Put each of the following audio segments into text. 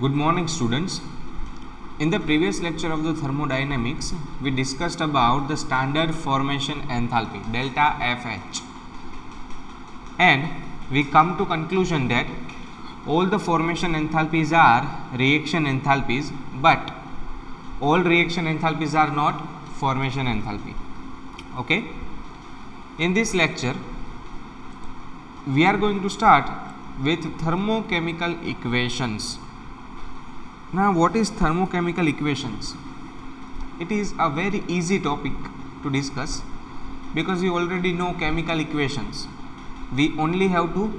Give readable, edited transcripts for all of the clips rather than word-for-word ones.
Good morning, students. In the previous lecture of the thermodynamics, we discussed about the standard formation enthalpy delta FH, and we come to conclusion that all the formation enthalpies are reaction enthalpies, but all reaction enthalpies are not formation enthalpy. Okay. In this lecture, we are going to start with thermochemical equations. Now, what is thermochemical equations? It is a very easy topic to discuss because you already know chemical equations. We only have to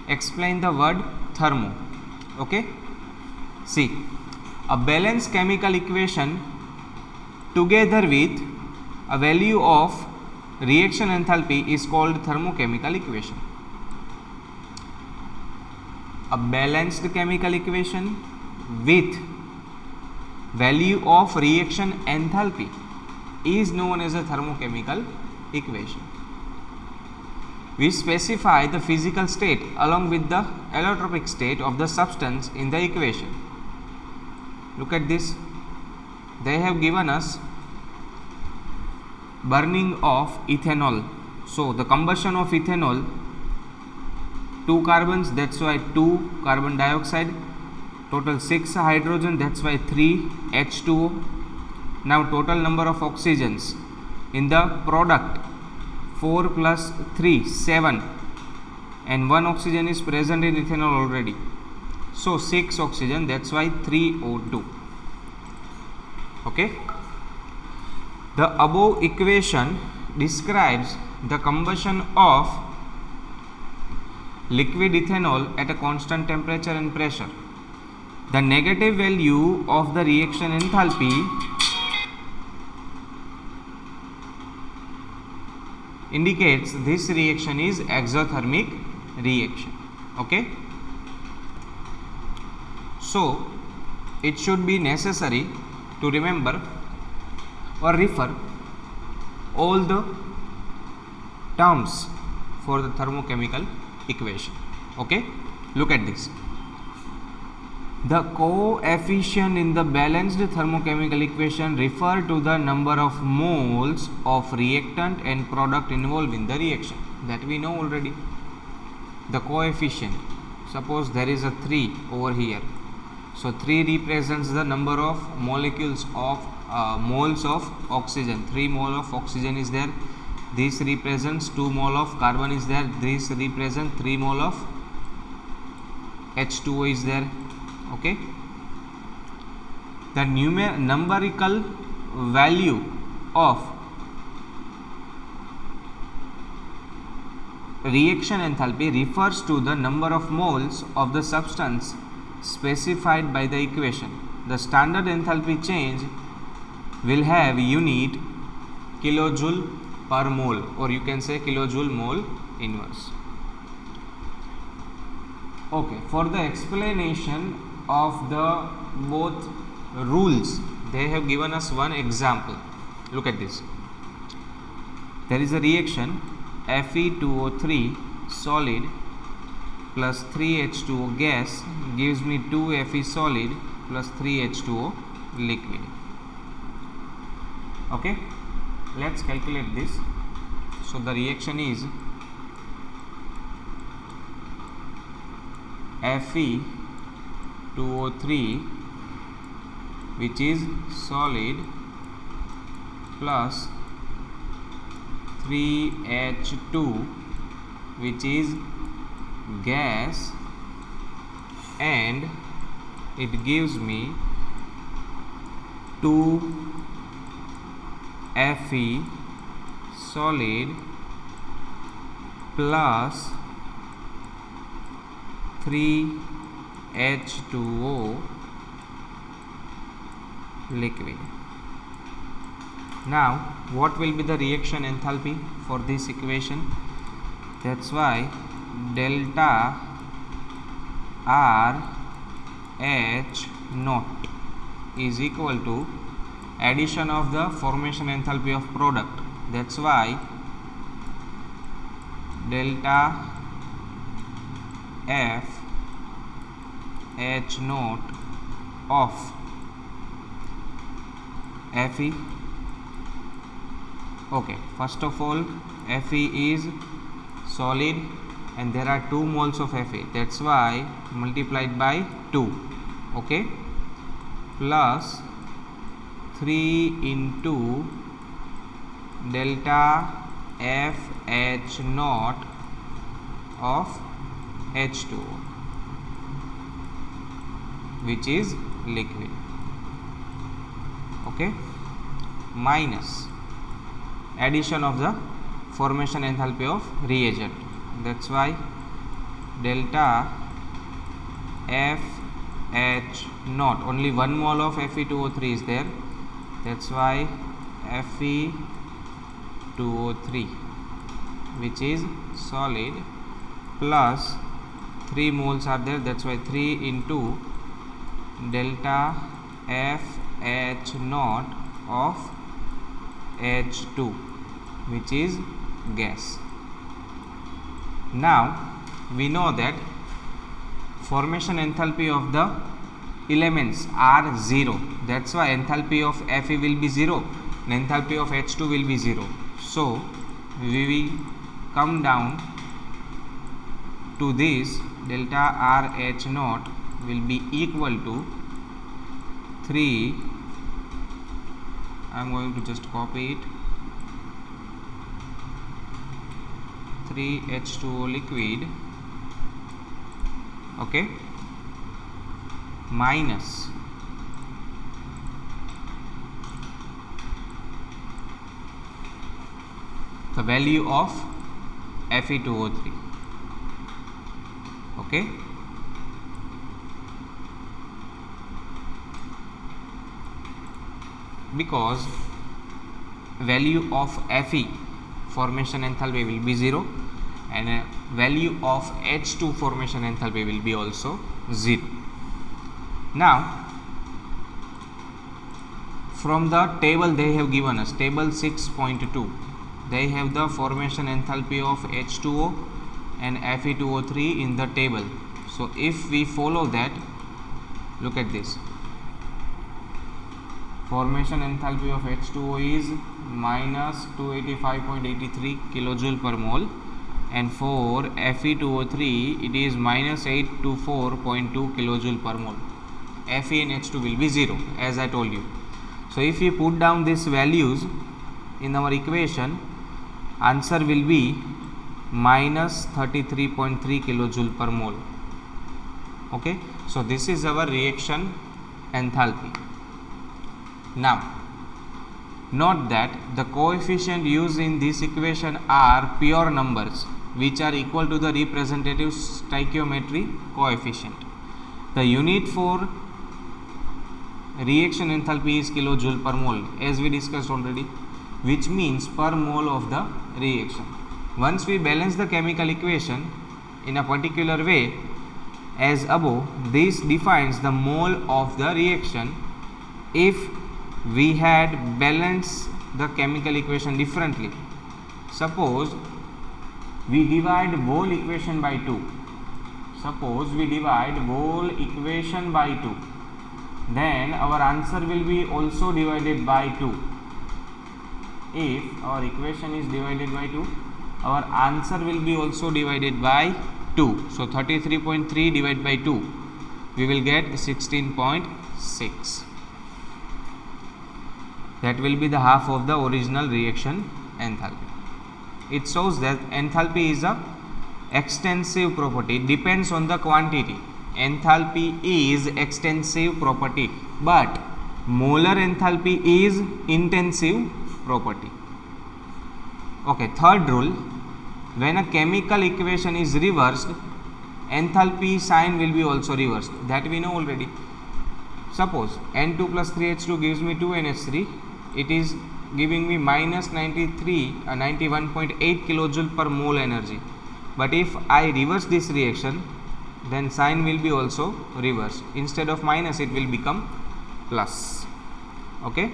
explain the word thermo. Okay? See, a balanced chemical equation together with a value of reaction enthalpy is called thermochemical equation. A balanced chemical equation with value of reaction enthalpy is known as a thermochemical equation. We specify the physical state along with the allotropic state of the substance in the equation. Look at this. They have given us burning of ethanol. So the combustion of ethanol, 2 carbons, that's why 2 carbon dioxide, total 6 hydrogen, that's why 3 H2O. Now total number of oxygens in the product 4 plus 3 7, and 1 oxygen is present in ethanol already, so 6 oxygen, that's why 3 O2. Okay, the above equation describes the combustion of liquid ethanol at a constant temperature and pressure. The negative value of the reaction enthalpy indicates this reaction is exothermic reaction. Okay, so it should be necessary to remember or refer all the terms for the thermochemical equation. Okay, look at this. The coefficient in the balanced thermochemical equation refer to the number of moles of reactant and product involved in the reaction. That we know already. The coefficient, suppose there is a 3 over here. So 3 represents the number of molecules of moles of oxygen. 3 mole of oxygen is there. This represents 2 mole of carbon is there. This represents 3 mole of H2O is there. Okay, the numerical value of reaction enthalpy refers to the number of moles of the substance specified by the equation. The standard enthalpy change will have unit kilojoule per mole, or you can say kilojoule mole inverse. Okay, for the explanation of the both rules, they have given us one example. Look at this. There is a reaction Fe2O3 solid plus 3H2O gas gives me 2 Fe solid plus 3H2O liquid. Okay, let's calculate this. So the reaction is Fe2O3, which is solid, plus 3H2, which is gas, and it gives me 2 Fe solid plus 3H2O liquid. Now, what will be the reaction enthalpy for this equation? That's why delta RH naught is equal to addition of the formation enthalpy of product. That's why delta F H naught of Fe. Okay, first of all, Fe is solid and there are 2 moles of Fe, that's why multiplied by 2, okay, plus 3 into delta FH naught of H2O, which is liquid, okay, minus addition of the formation enthalpy of reagent, that's why delta FH naught, only 1 mole of Fe2O3 is there, that's why Fe2O3, which is solid, plus 3 moles are there, that's why 3 into delta FH naught of H2, which is gas. Now we know that formation enthalpy of the elements are 0, that's why enthalpy of Fe will be 0 and enthalpy of H2 will be 0. So we will come down to this, delta RH naught will be equal to 3, I am going to just copy it, 3 H2O liquid, okay, minus the value of Fe2O3, okay, because value of Fe formation enthalpy will be 0 and value of H2 formation enthalpy will be also 0. Now from the table they have given us, table 6.2, they have the formation enthalpy of H2O and Fe2O3 in the table. So if we follow that, look at this, formation enthalpy of H2O is minus 285.83 kilojoule per mole, and for Fe2O3 it is minus 824.2 kilojoule per mole. Fe and H2 will be 0, as I told you. So if we put down these values in our equation, answer will be minus 33.3 kilojoule per mole, okay. So this is our reaction enthalpy. Now note that the coefficient used in this equation are pure numbers which are equal to the representative stoichiometry coefficient. The unit for reaction enthalpy is kilojoule per mole, as we discussed already, which means per mole of the reaction. Once we balance the chemical equation in a particular way as above, this defines the mole of the reaction. If we had balanced the chemical equation differently, suppose we divide whole equation by 2, then our answer will be also divided by 2. If our equation is divided by 2, our answer will be also divided by 2. So 33.3 divided by 2, we will get 16.6. That will be the half of the original reaction enthalpy. It shows that enthalpy is a extensive property, it depends on the quantity. Enthalpy is extensive property, but molar enthalpy is intensive property. Okay, third rule, when a chemical equation is reversed, enthalpy sign will be also reversed. That we know already. Suppose N2 plus 3H2 gives me 2NH3, it is giving me minus 91.8 kilojoule per mole energy. But if I reverse this reaction, then sign will be also reversed. Instead of minus, it will become plus. Okay.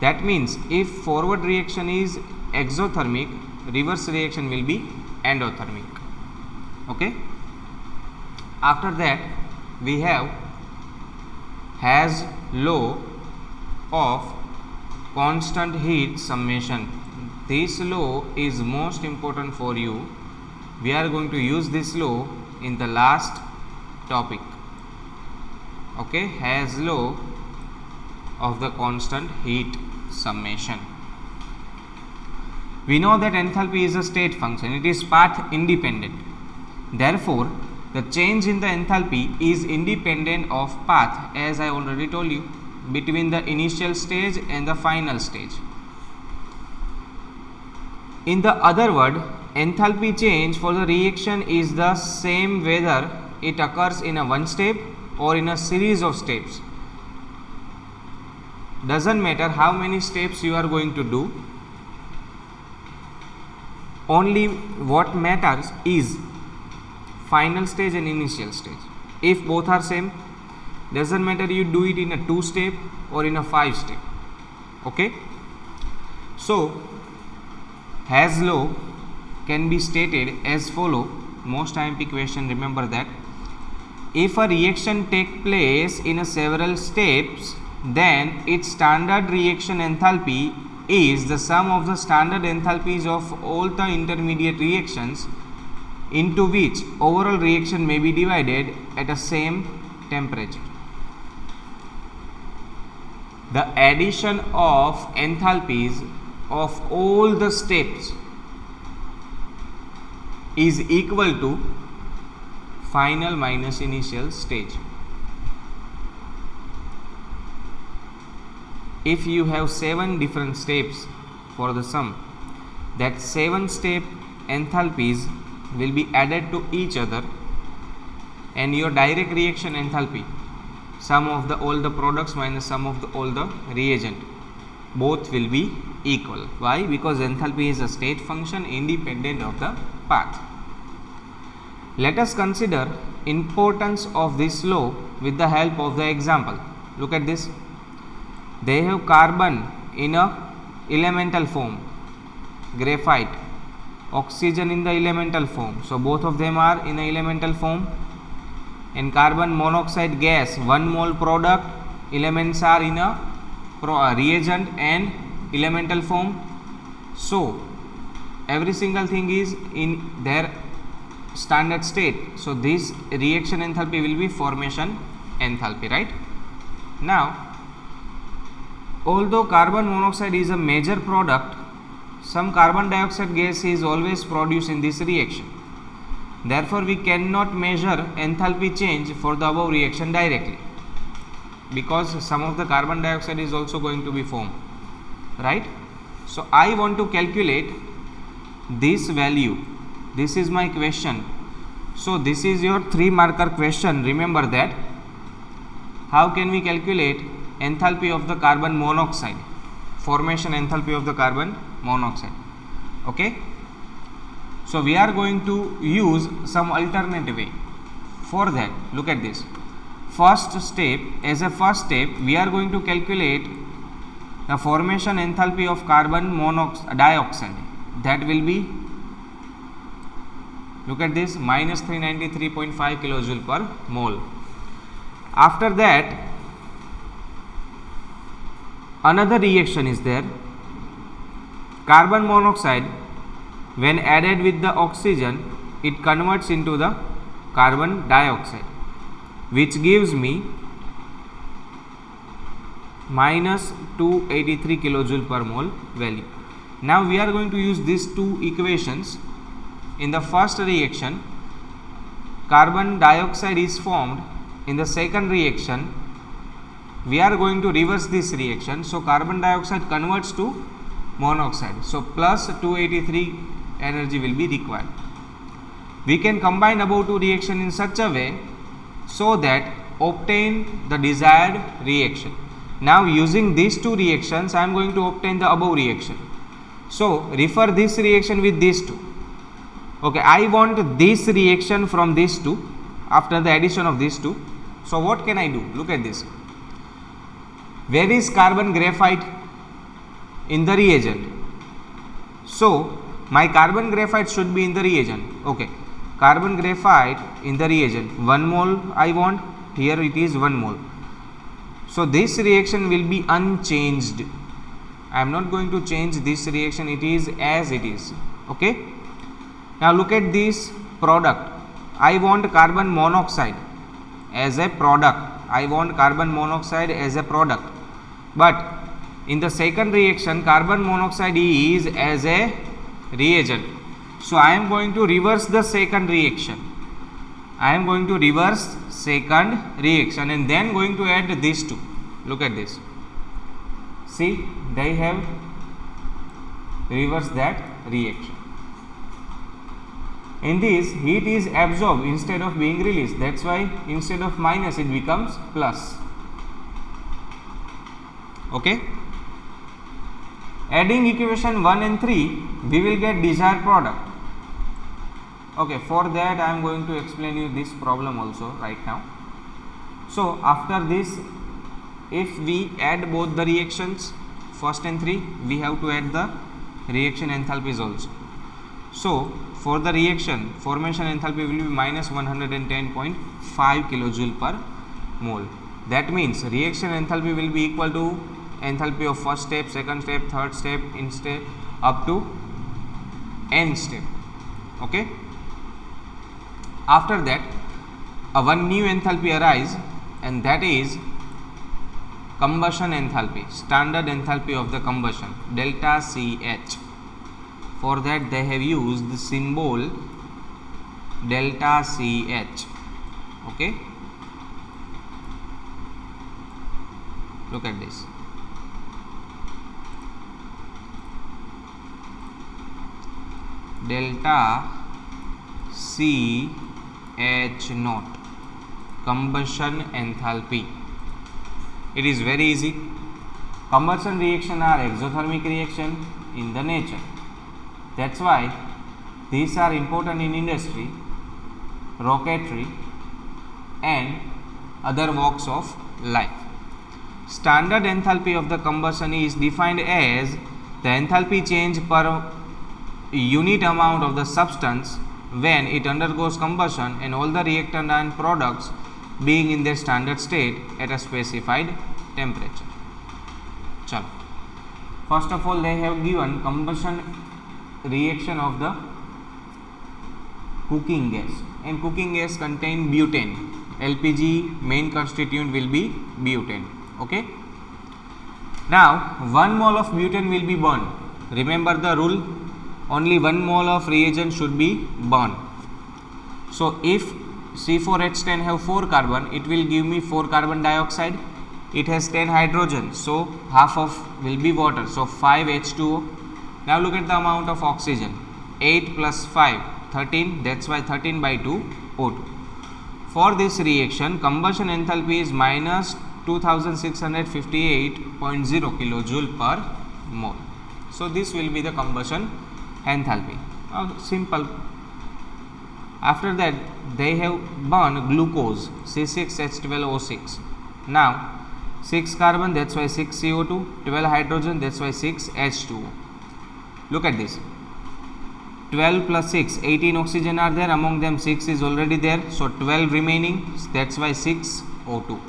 That means if forward reaction is exothermic, reverse reaction will be endothermic. Okay. After that, we have has law of constant heat summation. This law is most important for you. We are going to use this law in the last topic. Okay, has law of the constant heat summation. We know that enthalpy is a state function. It is path independent. Therefore, the change in the enthalpy is independent of path, as I already told you, between the initial stage and the final stage. In the other word, enthalpy change for the reaction is the same whether it occurs in a one step or in a series of steps. Doesn't matter how many steps you are going to do. Only what matters is final stage and initial stage. If both are same, doesn't matter you do it in a 2 step or in a 5 step. Okay, so has law can be stated as follow. Most IMP question, remember that if a reaction take place in a several steps, then its standard reaction enthalpy is the sum of the standard enthalpies of all the intermediate reactions into which overall reaction may be divided at a same temperature. The addition of enthalpies of all the steps is equal to final minus initial stage. If you have 7 different steps for the sum, that 7 step enthalpies will be added to each other, and your direct reaction enthalpy, sum of the all the products minus sum of the all the reagent, both will be equal. Why? Because enthalpy is a state function independent of the path. Let us consider importance of this law with the help of the example. Look at this. They have carbon in a elemental form, graphite, oxygen in the elemental form. So both of them are in a elemental form, and carbon monoxide gas 1 mole product, elements are in a reagent and elemental form. So every single thing is in their standard state. So this reaction enthalpy will be formation enthalpy, right? Now, although carbon monoxide is a major product, some carbon dioxide gas is always produced in this reaction. Therefore, we cannot measure enthalpy change for the above reaction directly, because some of the carbon dioxide is also going to be formed, right? So I want to calculate this value. This is my question. So this is your 3 marker question. Remember that. How can we calculate enthalpy of the carbon monoxide, formation enthalpy of the carbon monoxide? Okay, so we are going to use some alternate way. For that, look at this. First step, as a first step, we are going to calculate the formation enthalpy of carbon dioxide. That will be, look at this, minus 393.5 kilojoule per mole. After that, another reaction is there. Carbon monoxide, when added with the oxygen, it converts into the carbon dioxide, which gives me minus 283 kilojoule per mole value. Now we are going to use these two equations. In the first reaction, carbon dioxide is formed. In the second reaction, we are going to reverse this reaction. So carbon dioxide converts to monoxide. So plus 283 energy will be required. We can combine above two reactions in such a way so that obtain the desired reaction. Now using these two reactions, I am going to obtain the above reaction. So refer this reaction with these two. Okay, I want this reaction from these two after the addition of these two. So what can I do? Look at this. Where is carbon graphite? In the reagent. So my carbon graphite should be in the reagent. Okay, carbon graphite in the reagent, 1 mole I want, here it is 1 mole. So this reaction will be unchanged. I am not going to change this reaction, it is as it is. Okay. Now look at this product. I want carbon monoxide as a product. I want carbon monoxide as a product. But in the second reaction, carbon monoxide is as a reagent. So I am going to reverse the second reaction. I am going to reverse second reaction and then going to add these two. Look at this. See, they have reversed that reaction. In this, heat is absorbed instead of being released. That's why instead of minus, it becomes plus. Okay. Adding equation 1 and 3, we will get desired product. Okay, for that I am going to explain you this problem also right now. So after this, if we add both the reactions, first and 3, we have to add the reaction enthalpies also. So for the reaction, formation enthalpy will be minus 110.5 kilojoule per mole. That means reaction enthalpy will be equal to enthalpy of first step, second step, third step, in step up to n step. Okay. After that, one new enthalpy arises, and that is combustion enthalpy, standard enthalpy of the combustion, delta CH. For that they have used the symbol delta CH. Okay. Look at this. Delta CH naught, combustion enthalpy. It is very easy. Combustion reaction are exothermic reaction in the nature. That's why these are important in industry, rocketry and other walks of life. Standard enthalpy of the combustion is defined as the enthalpy change per unit amount of the substance when it undergoes combustion and all the reactant and products being in their standard state at a specified temperature. Chalo. First of all, they have given combustion reaction of the cooking gas, and cooking gas contain butane. LPG main constituent will be butane. Okay. Now 1 mole of butane will be burned. Remember the rule, only 1 mole of reagent should be burned. So if C4H10 have 4 carbon, it will give me 4 carbon dioxide. It has 10 hydrogen, so half of will be water, so 5 H2O. Now look at the amount of oxygen, 8 plus 5, 13, that's why 13 by 2 O2. For this reaction, combustion enthalpy is minus 2658.0 kilojoule per mole. So this will be the combustion enthalpy. Simple. After that, they have burned glucose, C6H12O6. Now 6 carbon, that's why 6 CO2, 12 hydrogen, that's why 6 H2O. Look at this, 12 plus 6, 18 oxygen are there, among them 6 is already there, so 12 remaining, that's why 6 O2.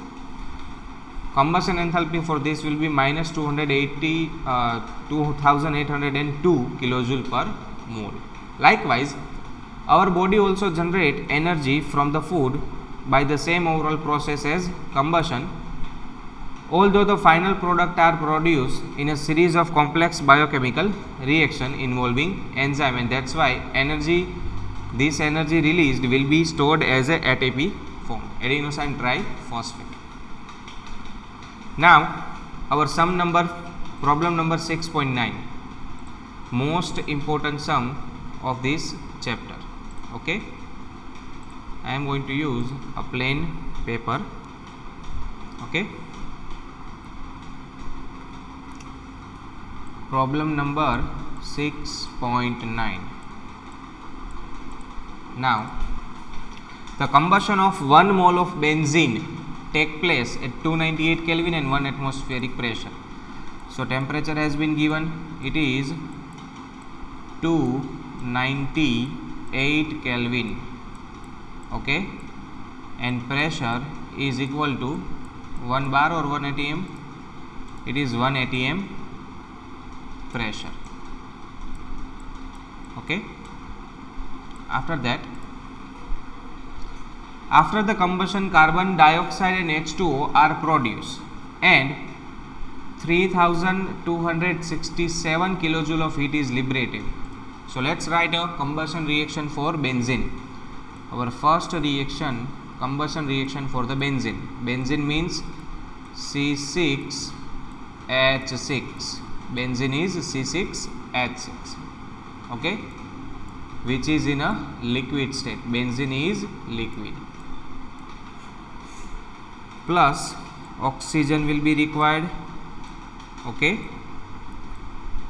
Combustion enthalpy for this will be minus 2802 kilojoule per mole. Likewise, our body also generate energy from the food by the same overall process as combustion, although the final product are produced in a series of complex biochemical reaction involving enzyme, and that's why this energy released will be stored as a ATP form, adenosine triphosphate. Now our sum number, problem number 6.9, most important sum of this chapter. Okay, I am going to use a plain paper. Okay, problem number 6.9. Now the combustion of 1 mole of benzene take place at 298 Kelvin and 1 atmospheric pressure. So temperature has been given, it is 298 Kelvin. Okay, and pressure is equal to 1 bar or 1 atm. It is 1 atm pressure. Okay. After that, after the combustion, carbon dioxide and H2O are produced and 3267 kilojoule of heat is liberated. So let's write a combustion reaction for benzene. Our first reaction, combustion reaction for the benzene. Benzene means C6H6. Benzene is C6H6. Okay, which is in a liquid state. Benzene is liquid. Plus oxygen will be required. Okay,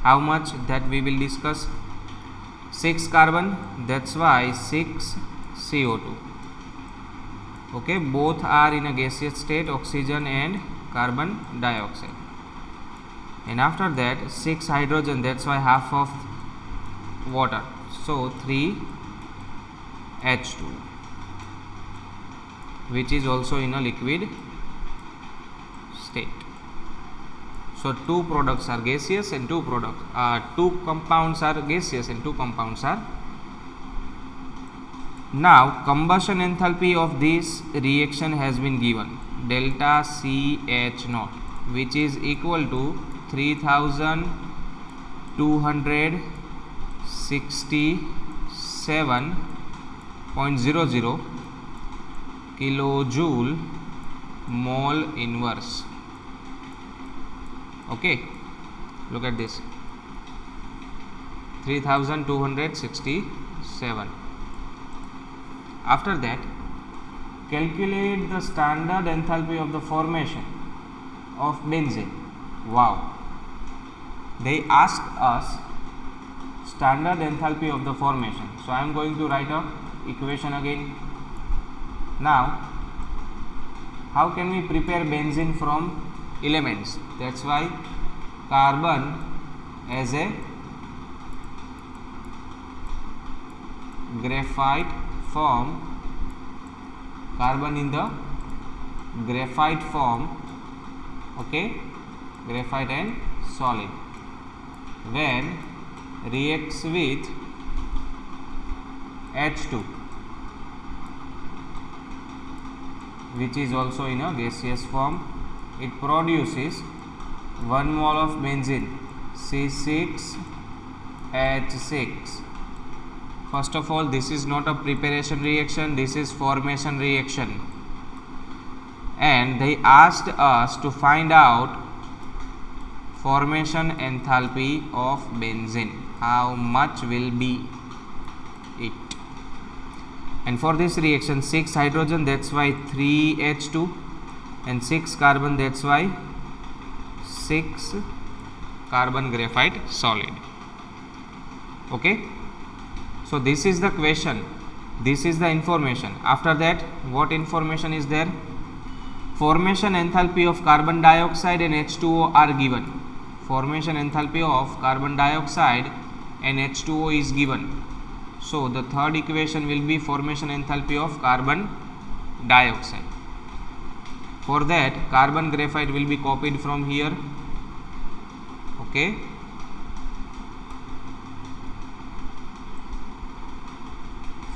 how much that we will discuss. 6 carbon, that's why 6 CO2. Okay, both are in a gaseous state, oxygen and carbon dioxide. And after that 6 hydrogen, that's why half of water, so 3 H2, which is also in a liquid state. So two products are gaseous and two compounds are gaseous and two compounds are. Now combustion enthalpy of this reaction has been given, delta CH naught, which is equal to 3267.00 kilojoule mole inverse. Okay, look at this, 3267. After that, calculate the standard enthalpy of the formation of benzene. Wow, they asked us standard enthalpy of the formation. So I am going to write a equation again. Now, how can we prepare benzene from elements? That's why carbon as a graphite form, carbon in the graphite form, okay, graphite and solid, when reacts with H2, which is also in a gaseous form, it produces 1 mole of benzene, C6H6. First of all, this is not a preparation reaction, this is formation reaction. And they asked us to find out formation enthalpy of benzene, how much will be it. And for this reaction, 6 hydrogen, that's why 3 H2, and 6 carbon, that's why 6 carbon graphite solid. Okay, so this is the question, this is the information. After that, what information is there? Formation enthalpy of carbon dioxide and H2O are given. Formation enthalpy of carbon dioxide and H2O is given. So the third equation will be formation enthalpy of carbon dioxide. For that, carbon graphite will be copied from here. Okay,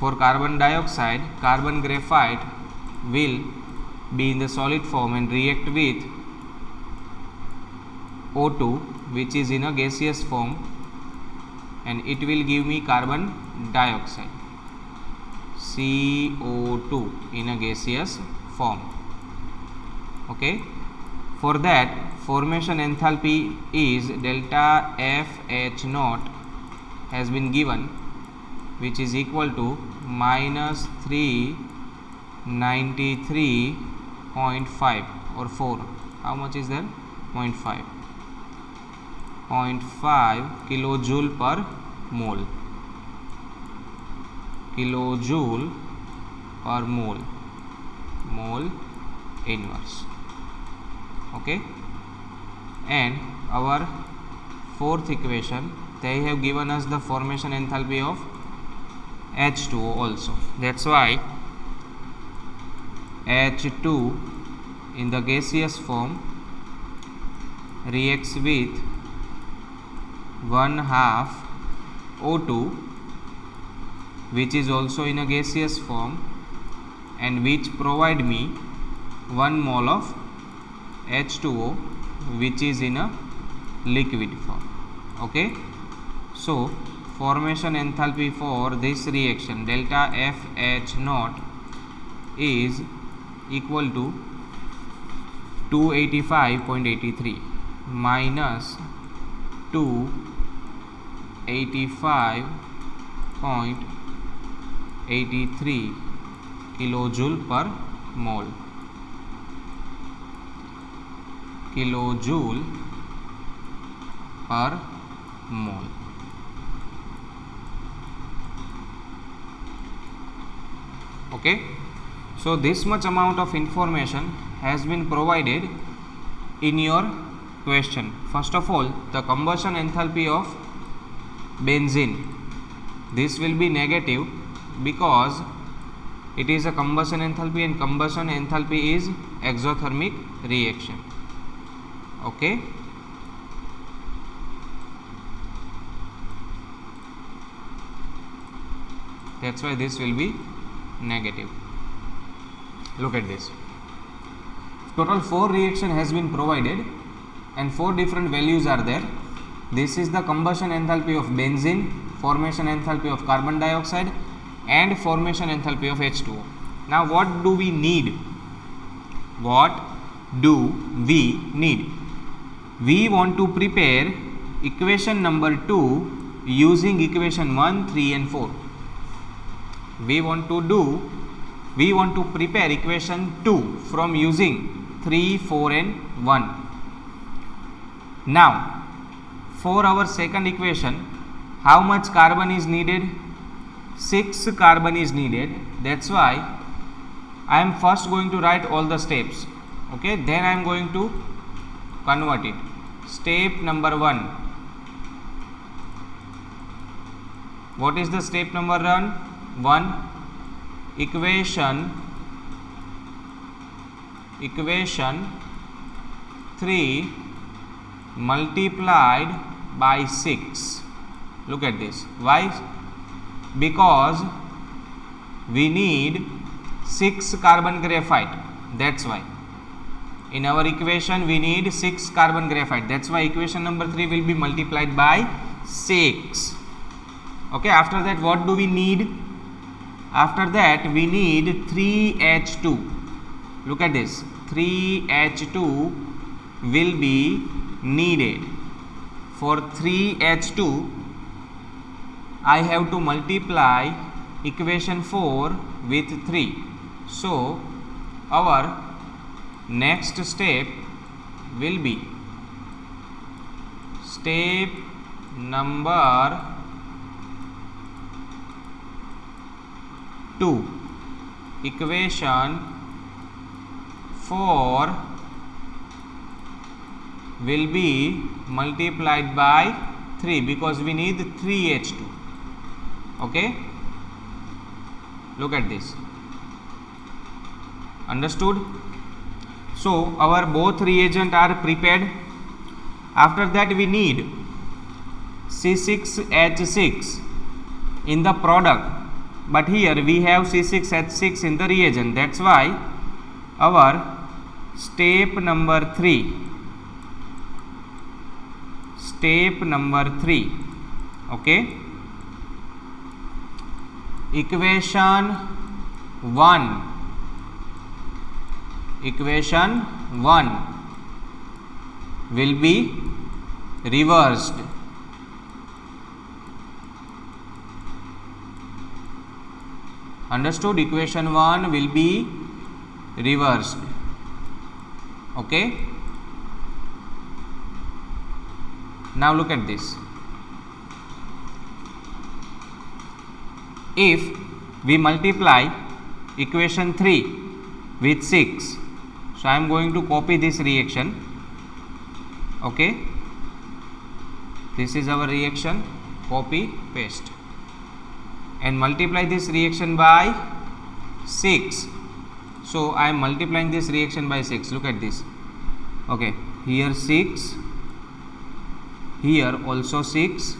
for carbon dioxide, carbon graphite will be in the solid form and react with O2, which is in a gaseous form, and it will give me carbon dioxide, CO2, in a gaseous form. Okay, for that, formation enthalpy is delta FH naught has been given, which is equal to minus 393.5 or 4. How much is there? 0.5 kilojoule per mole. Kilojoule per mole. Mole inverse. Okay, and our fourth equation, they have given us the formation enthalpy of H2O also. That's why H2 in the gaseous form reacts with 1/2 O2 which is also in a gaseous form and which provide me 1 mole of H2O which is in a liquid form. Okay, so formation enthalpy for this reaction delta FH naught is equal to 285.83 minus 285.83 kilojoule per mole. Kilojoule per mole. Okay, so this much amount of information has been provided in your question. First of all, the combustion enthalpy of benzene, this will be negative because it is a combustion enthalpy and combustion enthalpy is exothermic reaction. Okay, that's why this will be negative. Look at this. Total 4 reaction has been provided and 4 different values are there. This is the combustion enthalpy of benzene, formation enthalpy of carbon dioxide and formation enthalpy of H2O. Now what do we need? What do we need? We want to prepare equation number 2 using equation 1, 3 and 4. We want to prepare equation 2 from using 3, 4 and 1. Now for our second equation, how much carbon is needed? 6 carbon is needed. That's why I am first going to write all the steps. Okay, then I am going to convert it. Step number 1. What is the step number 1? Equation 3 multiplied by 6. Look at this. Why? Because we need 6 carbon graphite. That's why in our equation we need 6 carbon graphite. That's why equation number 3 will be multiplied by 6. Okay, after that what do we need? After that we need 3H2. Look at this. 3H2 will be needed. For 3H2 I have to multiply equation 4 with 3. So our next step will be step number 2. Equation 4 will be multiplied by 3 because we need 3H2. Okay, look at this. Understood? So our both reagent are prepared. After that we need C6H6 in the product, but here we have C6H6 in the reagent. That's why our step number 3, okay, equation 1 will be reversed. Understood? Equation 1 will be reversed. Okay, now look at this. If we multiply equation 3 with 6, so I am going to copy this reaction. Okay, this is our reaction. Copy, paste and multiply this reaction by 6. So I am multiplying this reaction by 6. Look at this. Okay, here 6, here also 6.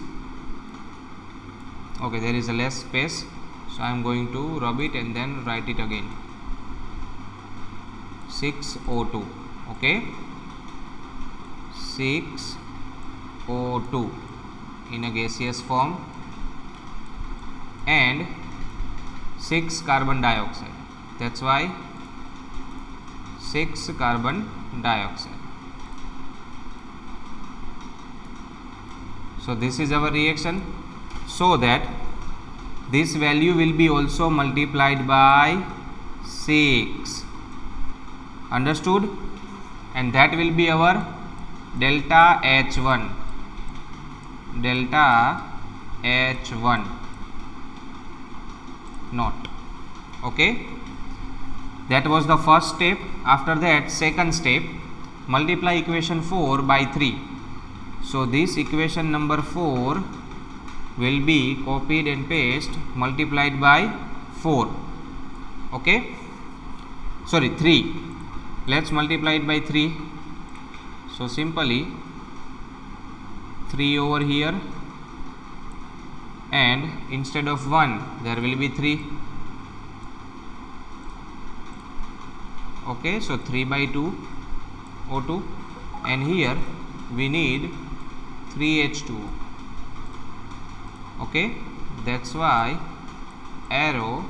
Okay, there is a less space, so I am going to rub it and then write it again. 6O2. Okay, 6O2 in a gaseous form, and 6 carbon dioxide. That's why 6 carbon dioxide. So this is our reaction, so that this value will be also multiplied by 6. Understood? And that will be our delta H1. Delta H1 naught. Okay, that was the first step. After that, second step, multiply equation 4 by 3. So this equation number 4 will be copied and pasted, multiplied by 4. Okay, sorry, 3. Let's multiply it by 3. So simply 3 over here, and instead of 1 there will be 3. Okay, so 3 by 2 O2, and here we need 3H2O. Okay, that's why arrow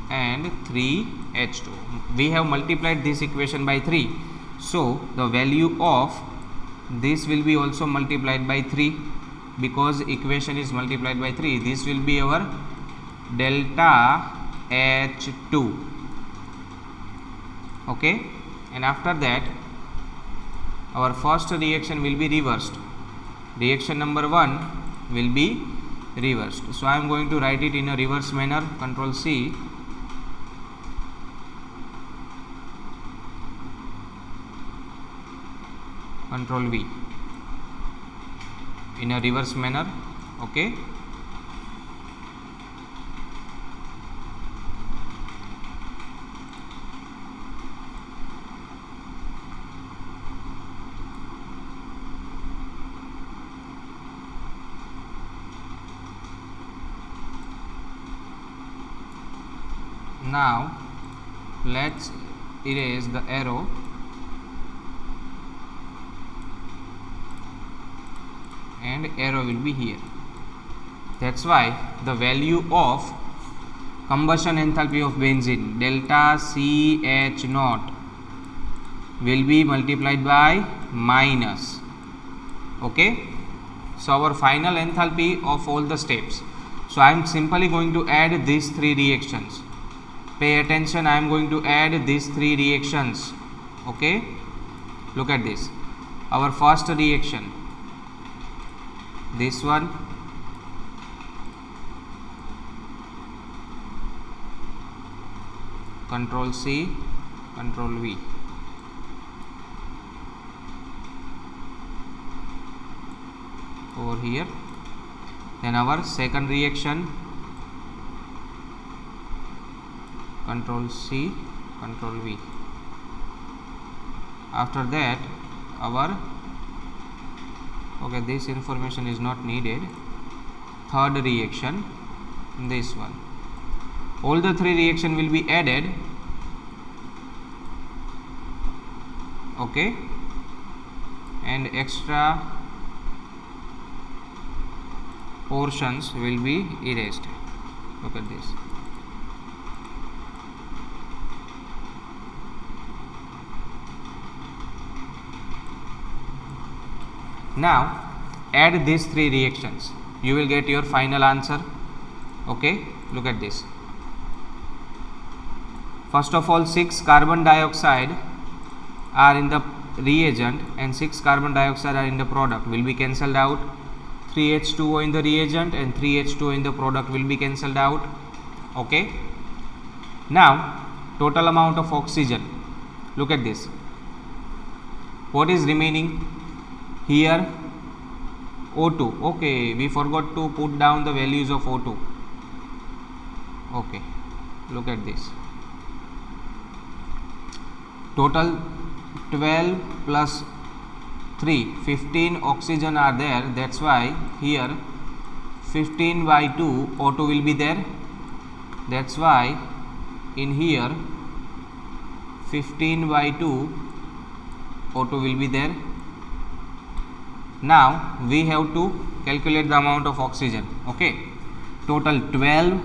and 3H2O. We have multiplied this equation by 3, so the value of this will be also multiplied by 3, because equation is multiplied by 3. This will be our delta H2. Okay, and after that our first reaction will be reversed. Reaction number 1 will be reversed. So I am going to write it in a reverse manner. Control C, Control V, in a reverse manner. Okay, now let's erase the arrow and arrow will be here. That's why the value of combustion enthalpy of benzene, delta CH naught, will be multiplied by minus. Okay, so our final enthalpy of all the steps. So I am simply going to add these 3 reactions. Pay attention, I am going to add these 3 reactions. Okay, look at this. Our first reaction, this one, Control C, Control V. Over here. Then our second reaction, Control C, Control V. After that our, okay, this information is not needed. Third reaction, this one. All the 3 reaction will be added. Okay, and extra portions will be erased. Look at this. Now add these 3 reactions, you will get your final answer. Okay, look at this. First of all, 6 carbon dioxide are in the reagent and 6 carbon dioxide are in the product, will be cancelled out. 3H2O in the reagent and 3H2O in the product will be cancelled out. Okay, now total amount of oxygen, look at this. What is remaining here? O2. Okay, we forgot to put down the values of O2. Okay, look at this. total 12 plus 3, 15 oxygen are there, that's why here 15 by 2 O2 will be there, that's why in here 15 by 2 O2 will be there. Now we have to calculate the amount of oxygen. Okay, total 12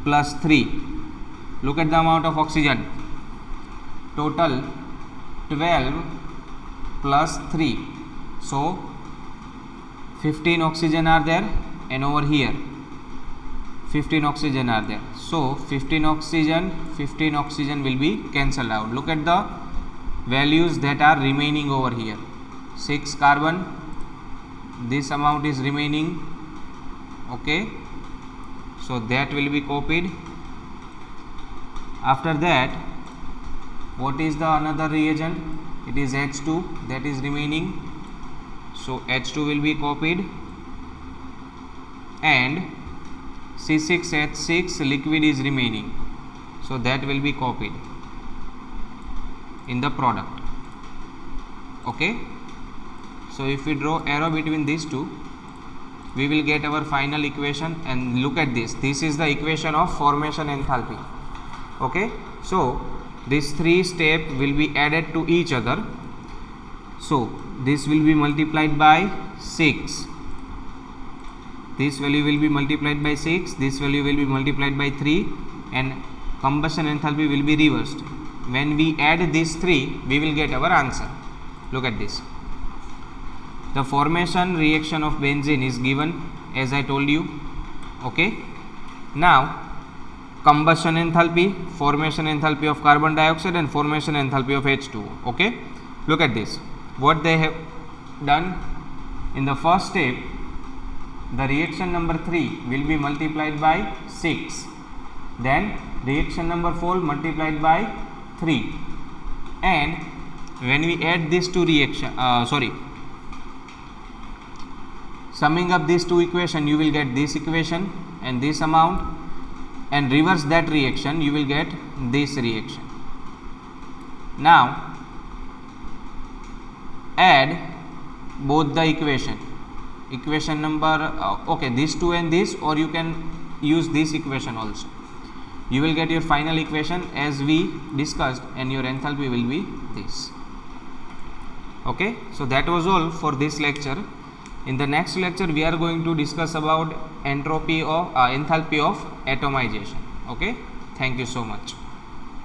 plus 3, look at the amount of oxygen, total 12 plus 3, so 15 oxygen are there, and over here 15 oxygen are there, so 15 oxygen will be cancelled out. Look at the values that are remaining over here. 6 carbon, this amount is remaining. Okay, so that will be copied. After that, what is the another reagent? It is H2 that is remaining, so H2 will be copied, and C6H6 liquid is remaining, so that will be copied in the product. Okay, so if we draw arrow between these two, we will get our final equation. And look at this, this is the equation of formation enthalpy. Okay, so these three steps will be added to each other, so this will be multiplied by 6, this value will be multiplied by 6, this value will be multiplied by 3, and combustion enthalpy will be reversed. When we add these three, we will get our answer. Look at this. The formation reaction of benzene is given as I told you. Okay, now combustion enthalpy, formation enthalpy of carbon dioxide, and formation enthalpy of H2O. Okay, look at this, what they have done in the first step. The reaction number 3 will be multiplied by 6, then reaction number 4 multiplied by 3, and when we add these two summing up these two equations, you will get this equation and this amount, and reverse that reaction, you will get this reaction. Now add both the equation number okay, these two and this, or you can use this equation also. You will get your final equation as we discussed, and your enthalpy will be this. Okay, so that was all for this lecture. In the next lecture, we are going to discuss about enthalpy of atomization. Okay, thank you so much.